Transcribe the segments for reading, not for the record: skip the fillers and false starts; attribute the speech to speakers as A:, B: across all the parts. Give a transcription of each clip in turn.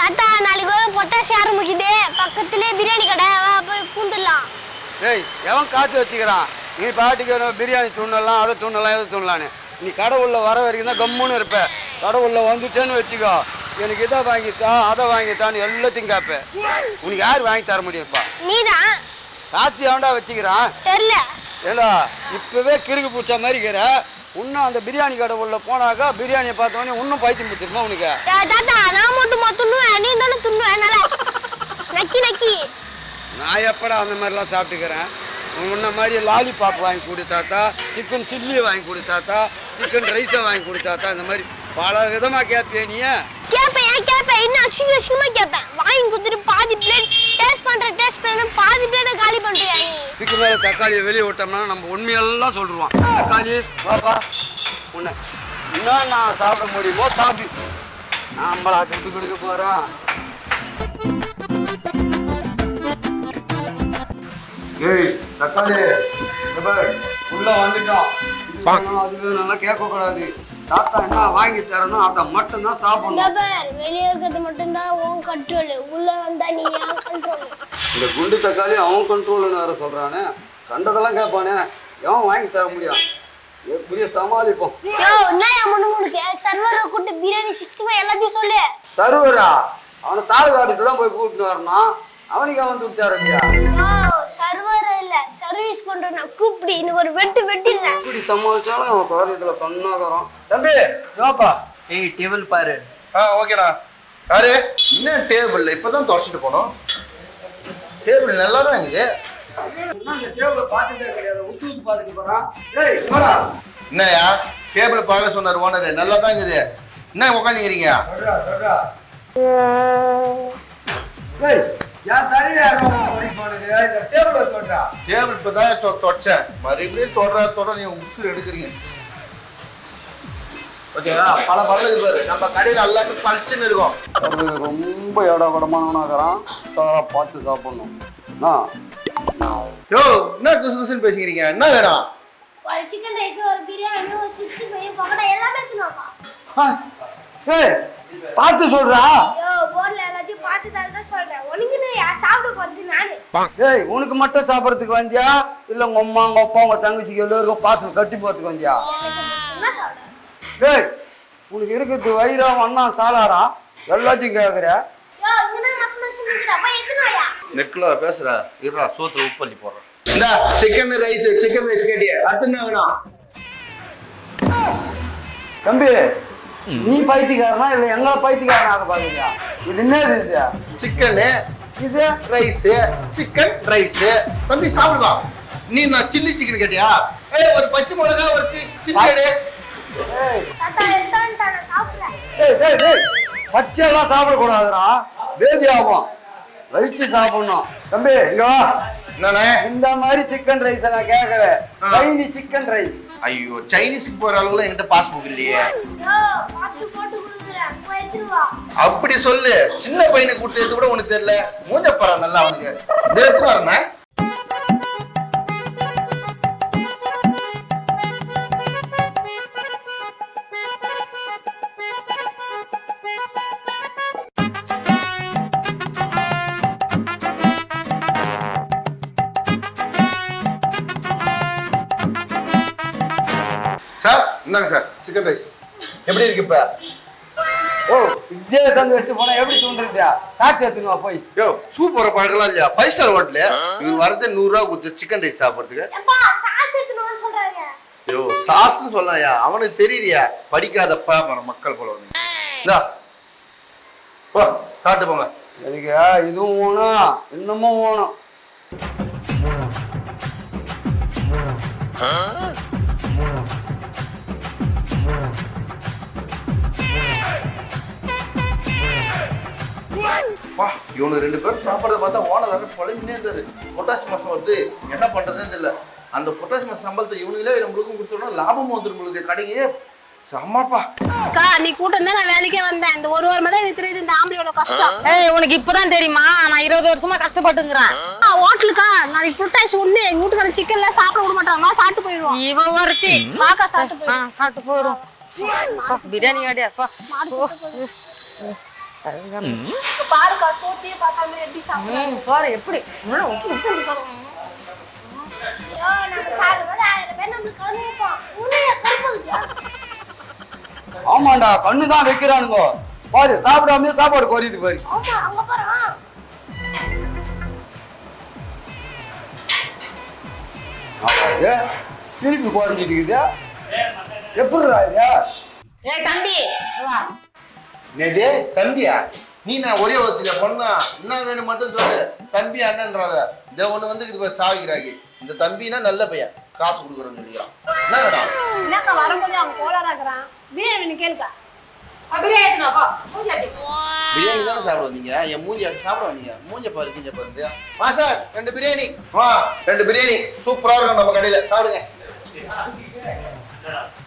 A: தாத்தா நாளைக்கு ஒரு பொட்டாசி ஆரம்பிக்குது பக்கத்திலே பிரியாணி கடை போய் பூந்துடலாம்.
B: ஏய் எவன் காய்ச்சி வச்சுக்கிறான் நீ பாட்டுக்கு பிரியாணி தூண்டலாம் அதை தூண்டலாம் எதை தூண்டலான்னு நீ கடவுள்ல வர வரைக்கும் தான் கம்முன்னு இருப்ப. கடவுள்ல வந்துட்டேன்னு வச்சுக்கோ எனக்கு இதை வாங்கித்தா அதை வாங்கித்தான்னு எல்லாத்தையும் கேட்பேன். உனக்கு யார் வாங்கி தர முடியும்ப்பா?
A: நீதான்
B: காய்ச்சி எவன்டா வச்சுக்கிறான்
A: தெரியல.
B: ஏண்டா இப்பவே கிறுக்கு பூச்சா மாதிரி இருக்கிற. இன்னும் அந்த பிரியாணி கடை உள்ள போனாக்கா பிரியாணியை பார்த்தோன்னே இன்னும் பைத்தியம் பிடிச்சிருமா உனக்கு?
A: தாத்தா நான் மட்டுமா துண்ணுவேன், நீ தானே துண்ணுவேன். நக்கி நக்கி
B: நான் எப்படா அந்த மாதிரிலாம் சாப்பிட்டுக்கிறேன்? முன்ன மாதிரி லாலிபாப் வாங்கி கொடுத்தாத்தா, சிக்கன் சில்லி வாங்கி கொடுத்தாத்தா, சிக்கன் ரைஸை வாங்கி கொடுத்தாத்தா, இந்த மாதிரி பல விதமா கேட்பிய நீ?
A: கேட்பேன் இன்னும் அசிங்கமா கேட்பேன். வாங்கி கொடுத்துட்டு பாதி பிளேட் டேஸ்ட் பண்றேன் பாதி பிளேட்டை காலி பண்றியா நீ?
B: இதுக்கு மேல தக்காளியை வெளியே விட்டோம்னா நம்ம உண்மையெல்லாம் சொல்லிடுவான். தக்காளி பாப்பா உன்னை என்ன நான் சாப்பிட முடியுமோ சாப்பிடு. நம்மளா கட்டு கொடுக்க போறோம். ஏய் தக்காளி உள்ள வந்துட்டோம். அது நல்லா கேட்க கூடாது. தாத்தா என்ன வாங்கி தரணும் அதை மட்டும் தான் சாப்பிடணும்.
A: வெளியே இருக்கிறது மட்டும்தான் உன் கண்ட்ரோல், உள்ள வந்தா நீ ஏன் கண்ட்ரோல்?
B: இந்த குண்டு தக்காளி அவன் கண்ட்ரோல்னு வேற சொல்றானே. கண்டதெல்லாம் கேட்பானே எவன் வாங்கி தர முடியும்? எப்படியே சமாளிப்போம்.
A: சர்வரை கூட்டு பிரியாணி 65 எல்லாத்தையும் சொல்லு.
B: சர்வரா? அவனை தாலுகா ஆபீஸ்ல தான் போய் கூப்பிட்டு வரணும். அவனுக்கு அவன் துடிச்சாருயா.
A: சர்வர் இல்ல சர்வீஸ் பண்றேன் கூப்பிடு. இன்னும் ஒரு வெட்டு வெட்டிடுறேன்.
B: இப்படி சமாளிச்சாலும் அவன் காரியத்துல கண்ணாகறான். தம்பி வாப்பா.
C: ஏய் டேபிள் பாரு.
D: ஓகேடா. யாரு என்ன டேபிள் இப்பதான் தொடச்சிட்டு போனோம். டேபிள் நல்லா தான் இருக்குது. என்னயா டேபிள் பார்க்க சொன்னார் ஓனர்? நல்லா தான் இருக்குது. என்ன உட்காந்துக்கிறீங்க? டேபிள் இப்பதான் தொடச்சேன். மறுபடியும் தொடர நீங்க உச்சு எடுக்கிறீங்க. ஓகேவா? பல பழகு பாரு. நம்ம கடையில் எல்லாமே பளிச்சுன்னு இருக்கும்.
B: ரொம்ப இட குடமானவனாகிறான். பார்த்து சாப்பிடணும்.
D: யோ என்ன குசு குசுன்னு பேசிக்கிறீங்க? என்ன வேணும்?
A: ஒரு சிக்கன் ரைஸ், ஒரு பிரியாணி, ஒரு 65 பக்கோடா எல்லாமே எடுத்துனோம்ப்பா.
B: ஏய் பார்த்து சொல்றா.
A: போர்ல எல்லாத்தையும் பார்த்து தான் சொல்றேன். உனக்கு சாப்பிட போறது நானு.
B: ஏய் உனக்கு மட்டும் சாப்பிடறதுக்கு வந்தியா இல்ல உங்க அம்மா உங்க அப்பா உங்க தங்கச்சிக்கு எல்லாருக்கும் பார்த்து கட்டி போறதுக்கு வந்தியா?
A: என்ன சொல்ற?
B: ஏய் உனக்கு இருக்கிறது வயிறாம அண்ணா சாலாடா எல்லாத்தையும் கேக்குற.
D: நெக்ல பேசுற இருடா சோத்துல உப்பு பண்ணி போடுறேன். இந்த சிக்கன் ரைஸ் கேட்டியா? அது என்ன வேணும்?
B: தம்பி நீ பைத்தியக்காரனா இல்ல எங்களை பைத்தியக்காரனாக பாக்குறியா? இது என்னது? இது
D: சிக்கனு, இது ரைஸ், சிக்கன் ரைஸ். தம்பி சாப்பிடுவா. நீ நான் சில்லி சிக்கன் கேட்டியா? ஏய் ஒரு பச்சை மிளகா ஒரு சில்லி.
B: பச்சை எல்லாம் சாப்பிடக்கூடாதுடா, பேதி ஆகும். வயிற்று சாப்பிடணும். தம்பி இங்க வா. இந்த மாதிரி சிக்கன் ரைஸ் நான் கேட்கல. Saini chicken rice.
D: ஐயோ சைனீஸ்க்கு போற அளவுல என்கிட்ட பாஸ்புக் இல்லையே. அப்படி சொல்லு. சின்ன பையனுக்கு கொடுத்து கூட உனக்கு தெரியல. மூஞ்ச பாரு நல்லா அவனுக்கு. இந்த எடுத்து வரேன். இந்தாங்க சார் சிக்கன் ரைஸ். எப்படி இருக்கு இப்ப?
B: ஓ இதே தந்து வச்சு போனா எப்படி தூண்டுறியா? சாட்சி எடுத்துங்க போய்.
D: யோ சூப் வர பழக்கலாம் இல்லையா? 5 ஸ்டார் ஹோட்டல் இவர் வரது 100 ரூபா கொடுத்து சிக்கன் ரைஸ் சாப்பிடுறதுக்கு. யோ சாஸ்ன்னு சொல்லலையா? அவனுக்கு தெரியுதியா படிக்காதப்பா மக்கள் போல வந்து. இந்தா போ சாப்பிட்டு போங்க.
B: எனக்கு இதுவும் வேணும் இன்னமும் வேணும்.
D: இவனு 2 பேரும் சாப்பிட்றத பார்த்தா ஓனர் பழகினே இருந்தாரு. பொட்டாசி மாசம் வருது என்ன பண்றதுன்னு தெரியல. அந்த பொட்டாசி மாசம் சம்பளத்தை இவனுங்களே நம்மளுக்கும் கொடுத்தோம்னா லாபமும் வந்துடும் கடையே. சம்மாப்பா
A: நீ கூட்டம் தான் நான் வேலைக்கே வந்தேன். இந்த ஒரு வாரமா தான் தெரியுது இந்த ஆம்பளையோட கஷ்டம்.
E: ஏய் உனக்கு இப்பதான் தெரியுமா? நான் 20 வருஷமா கஷ்டப்பட்டுங்கிறேன்.
A: ஹோட்டலுக்கா நாளைக்கு புட்டாசி ஒண்ணு எங்க வீட்டுக்காரன் சிக்கன்ல சாப்பிட விட மாட்டாங்க. சாப்பிட்டு போயிடுவோம்.
E: இவ ஒருத்தி
A: பாக்கா சாப்பிட்டு போயிடும்.
E: சாப்பிட்டு போயிடும். பிரியாணி காடியா
A: பாருக்கா சோத்தியே பார்க்காம எப்படி சாப்பிடுறாங்க
E: சோறு எப்படி
A: நம்ம சாப்பிடும்போது 1000 பேர் நம்மளுக்கு கண்ணு வைப்பான் உன்னைய கருப்பு
B: ஆமாண்டா கண்ணு தான் வைக்கிறானுங்க பாரு சாப்பிடாம சாப்பாடு குறையுது பாரு
A: ஆமா அங்க பாரு
B: திருப்பி குறைஞ்சிட்டு இருக்குது எப்படிடா இது
E: ஏய் தம்பி வா
D: நேதே தம்பியா நீ நான் ஒரே ஒருத்தில பொண்ணா என்ன வேணும் மட்டும் சொல்லு தம்பி அண்ணன்றாத இந்த ஒண்ணு வந்து இது சாவிக்கிறாங்க இந்த தம்பினா நல்ல பையன் காசு கொடுக்குறேன்னு சொல்லிக்கிறான் என்ன வேணும்
A: என்னக்கா வரும்போது அவங்க கோளாறாக்குறான் பிரியாணி கேளுக்கா
E: பிரியாணி போ மூஞ்சி
D: பிரியாணி தானே சாப்பிட வந்தீங்க என் மூஞ்சி சாப்பிட வந்தீங்க மூஞ்ச பாரு கிஞ்ச பாரு மாஸ்டர் 2 பிரியாணி 2 பிரியாணி சூப்பரா இருக்கும் நம்ம கடையில சாப்பிடுங்க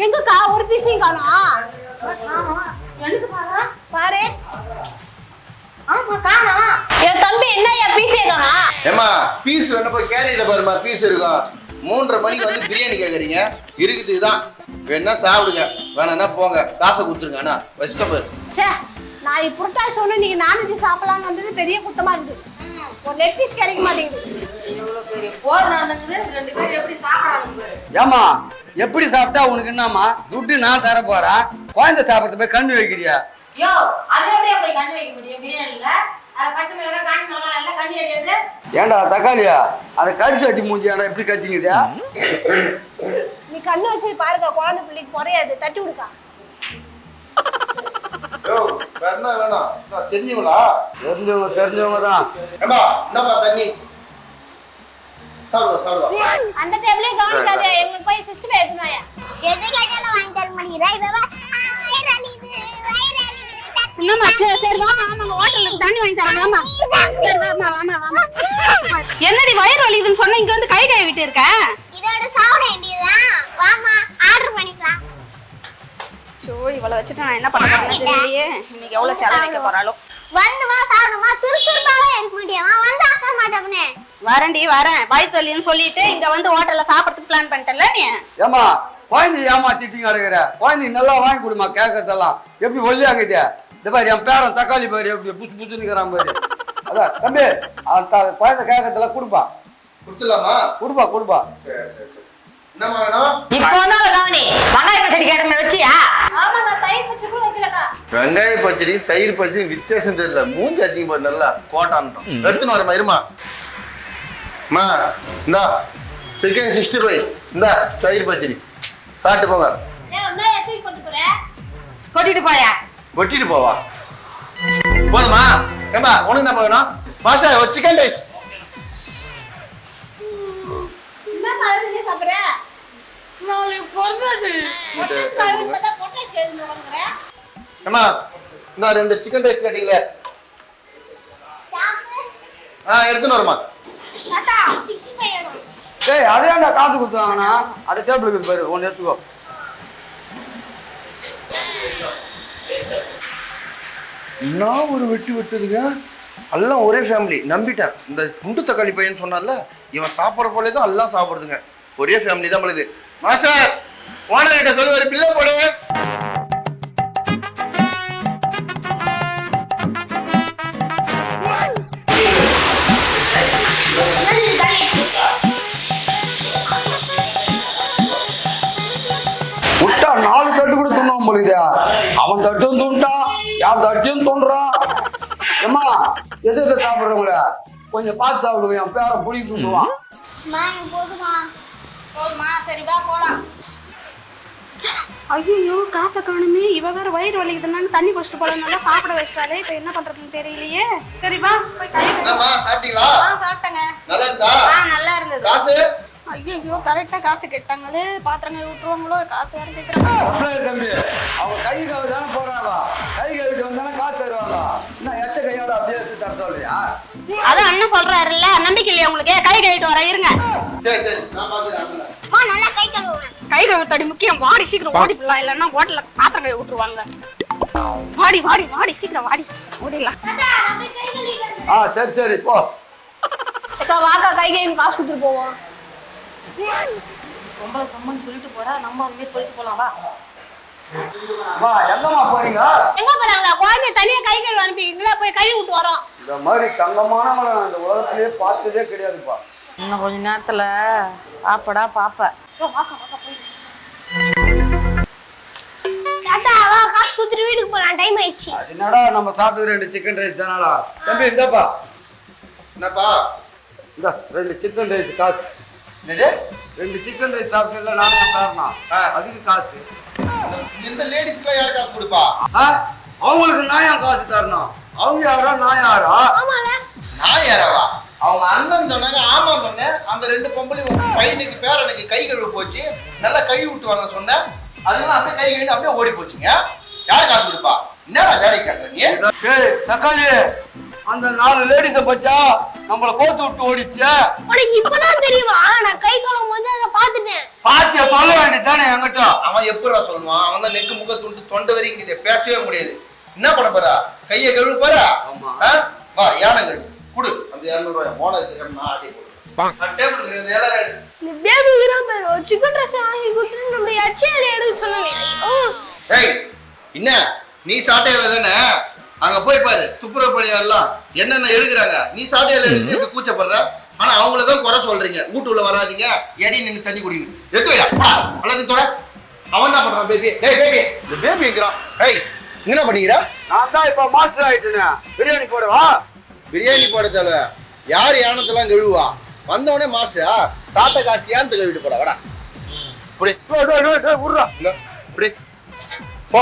A: எங்கக்கா ஒரு பீஸையும் காணோம்
E: எனக்கு பாரு
A: பாரு
E: ஆமா காணோம்
A: என் தம்பி என்னய்யா பீஸே காணோம்
D: ஏமா பீஸ் வேணா போய் கேரியர்ல பாருமா பீஸ் இருக்கும் 3:30 மணிக்கு வந்து பிரியாணி கேக்குறீங்க இருக்குது தான் வேணா சாப்பிடுங்க வேணா போங்க காசை கொடுத்துருங்க அண்ணா வச்சுட்ட பாரு
A: சே நான் புரட்டாசி ஒண்ணு நீங்க நான்வெஜ் சாப்பிடலாம்னு வந்தது பெரிய குத்தமா இருக்குது ஒரு லெக் பீஸ் கிடைக்க மாட்டேங்குது
E: எவ்வளவு பெரிய போர் நடந்தது 2 பேரும் எப்படி சாப்பிடுறாங்க
B: ஏமா எப்படி சாப்பிட்டா உனக்கு என்னம்மா துட்டு நான் தர போறேன் குழந்தை சாப்பிட்றது போய் கண்ணு வைக்கிறியா
E: யோ அது எப்படியா போய் கண்ணு வைக்க முடியும் பிரியாணில அது பச்சை மிளகாய் காஞ்சி மிளகாய் எல்லாம் கண்ணி வைக்கிறது
B: ஏண்டா தக்காளியா அதை கடிச்சு வட்டி மூஞ்சியாடா எப்படி கத்திங்குதா
A: நீ கண்ணு வச்சு பாருங்க குழந்தை பிள்ளைக்கு குறையாது தட்டி விடுக்கா
D: யோ வேணா வேணாம் தெரிஞ்சவங்களா
B: தெரிஞ்சவங்க தான்
D: ஏமா என்னப்பா தண்ணி சாப்பிடு சாப்பிடு
A: அந்த டேபிளே கவனிக்காதே எங்களுக்கு போய் சிஸ்டம் ஏத்துனாயா எது கேட்டாலும் வாங்கி தர மாட்டேங்கிறா
E: என்னம்மா சரி வா நம்ம ஹோட்டல்ல தண்ணி வாங்கி தரலாமா சரி வாமா வாமா வாமா என்னடி வயிறு வலிக்குதுன்னு சொன்னா இங்க வந்து கை கழுவிட்டு இருக்க
A: இதோட சாப்பிட வேண்டியதுதான் வாமா ஆர்டர் பண்ணிக்கலாம்
E: சோ இவள வச்சிட்டு நான் என்ன பண்ண போறேன்னு தெரியலையே இன்னைக்கு எவ்வளவு செலவு வைக்க போறாளோ
A: வந்து வா சாப்பிடுமா சுறுசுறுப்பாவே இருக்க முடியுமா வந்து ஆக்க மாட்டேன்னு
E: வரேன்டி வரேன் வயிற்றுலின்னு சொல்லிட்டு இங்க வந்து ஹோட்டல்ல சாப்பிடறதுக்கு பிளான் பண்ணிட்டல நீ
B: ஏமா குழந்தை ஏமாத்திட்டீங்க அடைகிற குழந்தை நல்லா வாங்கி கொடுமா கேட்கறதெல்லாம் எப்படி ஒல்லியாகுது இந்த மாதிரி என் பேரன் தக்காளி பாரு எப்படி புத்து புத்துனுக்கிறான் பாரு அதான் தம்பி அந்த குழந்தை கேட்கறதெல்லாம் கொடுப்பா
D: கொடுத்துலாமா
B: கொடுப்பா
D: என்னமா வேணும்
E: இப்போ தான் கவனி வெங்காய பச்சடி கேட்டமே வச்சியா
A: ஆமாங்க தயிர் பச்சை கூட வைக்கலக்கா
D: வெங்காய பச்சடி தயிர் பச்சடி வித்தியாசம் தெரியல மூஞ்சி அதிகம் பாரு நல்லா கோட்டான்ட்டோம் எடுத்துன்னு வரமா இருமா மா இந்தா சிக்கன் 65 இந்தா தயிர் பச்சடி சாப்பிட்டு போங்க
A: ஏன் ஒண்ணா எத்தி கொண்டு போற
E: கொட்டிட்டு போயா
D: வெட்டிட்டு போவா போதுமா ஏம்பா உனக்கு என்ன வேணும் மாஸ்டர் ஒரு சிக்கன் ரைஸ்
A: என்ன மாதிரி சாப்பிடுற
E: நாளைக்கு பொறுத்தது
A: பொட்டாசி எழுந்து வாங்குற
D: ஏமா இந்த 2 சிக்கன் ரைஸ் கேட்டீங்களே எடுத்துன்னு வரமா
A: தாத்தா 65 வேணும்
B: டேய் அதே ஏன்டா காசு கொடுத்தாங்கண்ணா அதை டேபிளுக்கு பாரு ஒன்று எடுத்துக்கோ
D: என்ன ஒரு வெட்டுதுங்க எல்லாம் ஒரே ஃபேமிலி நம்பிட்டேன் இந்த குண்டு தக்காளி பையன் சொன்னால இவன் சாப்பிட்ற போலே தான் எல்லாம் சாப்பிடுதுங்க ஒரே ஃபேமிலி தான் பொழுது மாஸ்டர் ஓனர் கிட்ட சொல்லி ஒரு பிள்ளை போடு
B: விட்டா 4 தட்டு கூட துண்ணுவான் போலுதா அவன் தட்டும் துண்டான் யார் தட்டியும் துண்டுறான் ஏமா எது சாப்பிடுறவங்கள கொஞ்சம் பார்த்து சாப்பிடுங்க என் பேரை புளி துண்டுவான்
A: போதுமா
E: போதுமா சரி வா போலாம்
C: ஐயோ காசை காணுமே இவ வேற வயிறு வலிக்குதுன்னு தண்ணி குடிச்சிட்டு போலாம் நல்லா சாப்பிட வச்சிட்டாலே இப்ப என்ன பண்றதுன்னு தெரியலையே சரி வா போய் கை
D: என்னம்மா சாப்பிட்டீங்களா
E: சாப்பிட்டேங்க
D: நல்லா இருந்தா
E: நல்லா இருந்தது
D: காசு
C: ஐயோ கரெக்டா காசு கேட்டாங்களே பாத்திரங்கள் விட்டுருவாங்களோ காசு யாரும் கேட்கறாங்க
B: தம்பி அவங்க கை கழுவி தானே போறாங்க கை கழுவிட்டு வந்தானே காசு தருவாங்க என்ன எச்ச கையோட அப்படியே எடுத்து தர சொல்றியா
C: அதான் அண்ணன் சொல்றாருல்ல நம்பிக்கை இல்லையா உங்களுக்கு கை கழுவிட்டு வர இருங்க
D: சரி நான் பாத்துக்கிறேன்
A: நல்லா கை கழுவுங்க
C: கை கழுவுத்தடி முக்கியம் வாடி சீக்கிரம் ஓடி போடலாம் இல்லைன்னா ஹோட்டல்ல பாத்திரம் கழுவி விட்டுருவாங்க வாடி வாடி வாடி சீக்கிரம் வாடி ஓடிடலாம்
A: தாத்தா நான் போய் கை கழுவிக்கிறேன்
B: சரி சரி போ
A: அக்கா வாக்கா கை கழுவி காசு கொடுத்துட்டு போவோம்
E: பொம்பளை கம்மன்னு சொல்லிட்டு போறா நம்ம அதுவே சொல்லிட்டு போலாம் வா
B: அம்மா எங்கம்மா போறீங்க?
A: எங்க போறாங்களா? குழந்தை தனியா கை கழுவி அனுப்பிங்களா? போய் கழுவி விட்டு வரோம்.
B: இந்த மாதிரி தங்கமானவங்களை நான் இந்த உலகத்திலேயே பார்த்ததே கிடையாதுப்பா.
C: இன்னும் கொஞ்ச நேரத்துல பாப்படா பாப்ப.
A: தாத்தா வா, காசு கொடுத்துட்டு வீட்டுக்கு போலாம், டைம் ஆயிடுச்சு.
B: அது என்னடா நம்ம சாப்பிட்டது 2 சிக்கன் ரைஸ் தானடா. தம்பி இந்தாப்பா.
D: என்னப்பா
B: இந்த 2 சிக்கன் ரைஸ் காசு.
D: என்னது
B: 2 சிக்கன் ரைஸ் சாப்பிட்டல நானே தரணும். அதுக்கு காசு.
D: இந்த லேடிஸ்க்குலாம் யார் காசு கொடுப்பா?
B: அவங்களுக்கு நான் ஏன் காசு தரணும்? அவங்க யாரா நான் யாரா?
A: ஆமால
D: நான் யாராவா? அவங்க அண்ணன் சொன்னாங்க, ஆமா சொன்னேன். அந்த 2 பொம்பளை உங்க பையனுக்கு பேரனுக்கு கை கழுவு போச்சு, நல்லா கழுவி விட்டுவாங்க சொன்னேன். அதெல்லாம் அப்படியே கை கழுவி அப்படியே ஓடி போச்சுங்க. யார் காசு கொடுப்பா? என்னடா வேலை கேட்கறீங்க?
B: ஏய் தக்காளி, அந்த 4 லேடிஸ பச்சா நம்மள கோத்து விட்டு ஓடிச்சு.
A: உனக்கு இப்பதான் தெரியுமா? நான் கை கழுவும் போது அதை பாத்துட்டேன்.
B: பாத்தியா சொல்ல வேண்டியதானே என்கிட்ட?
D: அவன் எப்படா சொல்லுவான்? அவன் தான் நெக்கு முக துண்டு தொண்டை வரைக்கும் இதை பேசவே முடியாது. என்ன பண்ண போறா? கையை கழுவு போறா? வா யானைகள் குடு. அந்த 200 ரூபாய் மோனத்துக்கு நான் ஆட்டி போடுறேன். டேபிளுக்கு இந்த எல்லாம்
A: இந்த பேபிக்கு தான் பேர் சிக்கன் ட்ரெஸ் வாங்கி கொடுத்துட்டு நம்ம எச்சேல எடுக்க சொன்னேன்.
D: ஏய் என்ன நீ சாட்டையில தானே? அங்க போய் பாரு துப்புரவு பணியாரெல்லாம் என்னென்ன எடுக்கிறாங்க. நீ சாட்டையில எடுத்து எப்படி கூச்சப்படுற? ஆனா அவங்களதான் குறை சொல்றீங்க. வீட்டுக்குள்ள வராதீங்க, எடி நின்று தண்ணி குடிங்க. எடுத்துடா அல்லது தோட. அவன் என்ன பண்றான்? பேபி ஏய் பேபி, இந்த பேபிங்கிறான். ஏய் என்ன பண்ணீங்கடா?
B: நான் தான் இப்ப மாஸ்டர் ஆயிட்டேனே. பிரியாணி போடவா?
D: பிரியாணி போட தேவை. யார் யானத்தெல்லாம் கழுவுவா? வந்தவனே மாஸ்டரா? சாட்டை காசு ஏன் கழுவிட்டு போடா. வாடா இப்படி
B: விட்றா.
D: இப்படி போ.